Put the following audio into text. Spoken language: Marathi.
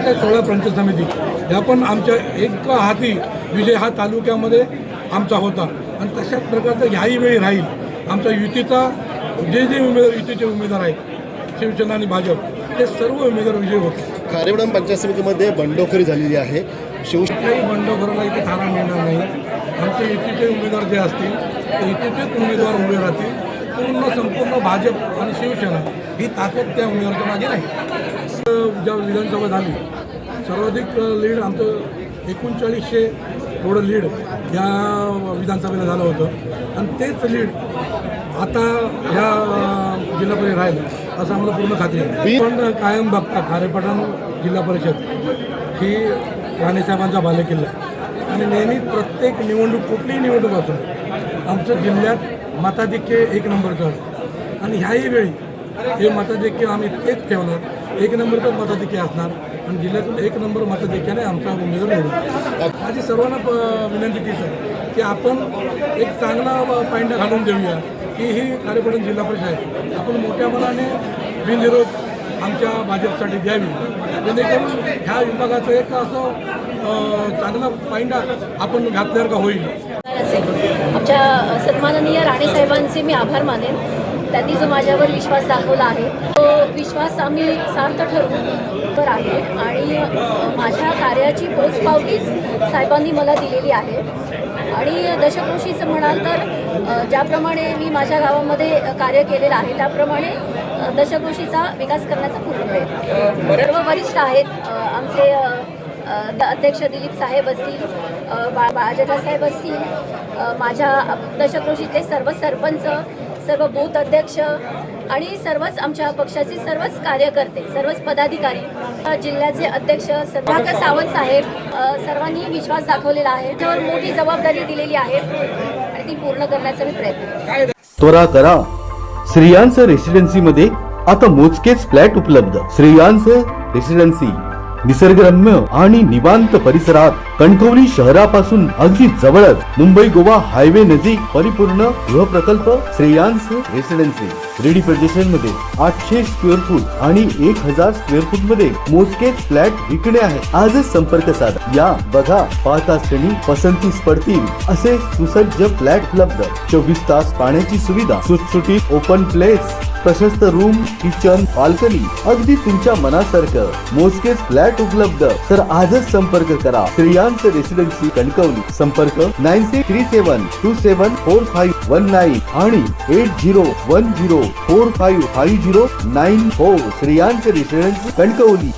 काही 16 पंचायत समिती ह्या पण आमच्या एक हाती विजय हा तालुक्यामध्ये आमचा होता आणि तशाच प्रकारचा ह्याही वेळी राहील. आमचा युतीचा जे युतीचे उमेदवार आहेत शिवसेना आणि भाजप ते सर्व उमेदवार विजय होते. खारेपाटण पंचायत समितीमध्ये बंडखोरी झालेली आहे. काही बंडखोराला इथे थारा मिळणार नाही. आमचे युतीचे उमेदवार जे असतील ते युतीचेच उमेदवार उभे राहतील. पूर्ण संपूर्ण भाजप आणि शिवसेना ही ताकद त्या उमेदवाराच्या मागे नाही. ज्या विधानसभा झाली सर्वाधिक लीड आमचं 3900 एवढं लीड या विधानसभेला झालं होतं आणि तेच लीड आता ह्या जिल्हा परिषद राहिलं असं आम्हाला पूर्ण खात्री आहे. पण कायम बघता खारेपाटण जिल्हा परिषद ही राणेसाहेबांचा बालेकिल्ला आहे आणि नेहमी प्रत्येक निवडणूक कुठलीही निवडणूक असून आमचं जिल्ह्यात मताधिक्य 1 नंबरचं असतं आणि ह्याही वेळी हे मताधिक्य आम्ही तेच ठेवणार. 1 नंबरचंच मताधिक्य असणार आणि जिल्ह्यातून 1 नंबर मताधिक्याने आमचा उमेदवार निवडून. माझी सर्वांना विनंती तीच आहे की आपण एक चांगला पायंडा घालून देऊया की ही खारेपाटण जिल्हा परिषद आहे आपण मोठ्या मनाने बिनविरोध आमच्या भाजपसाठी द्यावी जेणेकरून ह्या विभागाचं एक असं चांगला पायंडा आपण घातल्यावर का होईल. आमच्या सन्माननीय राणेसाहेबांचे मी आभार मानेन. त्यांनी जो माझ्यावर विश्वास दाखवला आहे तो विश्वास आम्ही सार्थ ठरवून आहे आणि माझ्या कार्याची पोचपावतीच साहेबांनी मला दिलेली आहे. आणि दशकोशीचं म्हणाल तर ज्याप्रमाणे मी माझ्या गावामध्ये कार्य केलेलं आहे त्याप्रमाणे दशकोशीचा विकास करण्याचा पूर्ण प्रयत्न. सर्व वरिष्ठ आहेत आमचे अध्यक्ष दिलीप साहेब असतील, बाळाजटा साहेब असतील, माझ्या दशकोशीतले सर्व सरपंच, सर्व बूथ अध्यक्ष आणि सर्वच आमच्या पक्षाचे सर्वच कार्यकर्ते, सर्वच पदाधिकारी, जिल्ह्याचे अध्यक्ष सदाकर सावंत साहेब सर्वांनी विश्वास दाखवलेला आहे. त्यावर मोठी जबाबदारी दिलेली आहे आणि ती पूर्ण करण्याचा मी प्रयत्न. त्वरा करा, श्रेयांस रेसिडेन्सी मध्ये आता मोजकेच फ्लॅट उपलब्ध. श्रेयांस रेसिडेन्सी निसर्गरम्य आणि निवांत परिसरात कणकवली शहरापासून अगदी जवळच मुंबई गोवा हायवे नजीक परिपूर्ण गृह प्रकल्प श्रेयांस रेसिडेन्सी रेडी पोझिशन मध्ये 800 स्क्वेअर फूट आणि 1000 स्क्वेअर फूट मध्ये मोजकेच फ्लॅट विकणे आहे. आजच संपर्क साधा. या बघा, पाहता श्रेणी पसंतीस पडतील असे सुसज्ज फ्लॅट उपलब्ध. 24 तास पाण्याची सुविधा, सुटसुटीत ओपन प्लेस, प्रशस्त रूम, किचन, बाल्कनी, अगदी तुमच्या मनासारखं मोजकेच फ्लॅट उपलब्ध. तर आजच संपर्क करा श्रेयांस रेसिडेन्सी कणकवली. संपर्क 9637274519 आणि 8010455094. श्रेयांस रेसिडेन्सी कणकवली.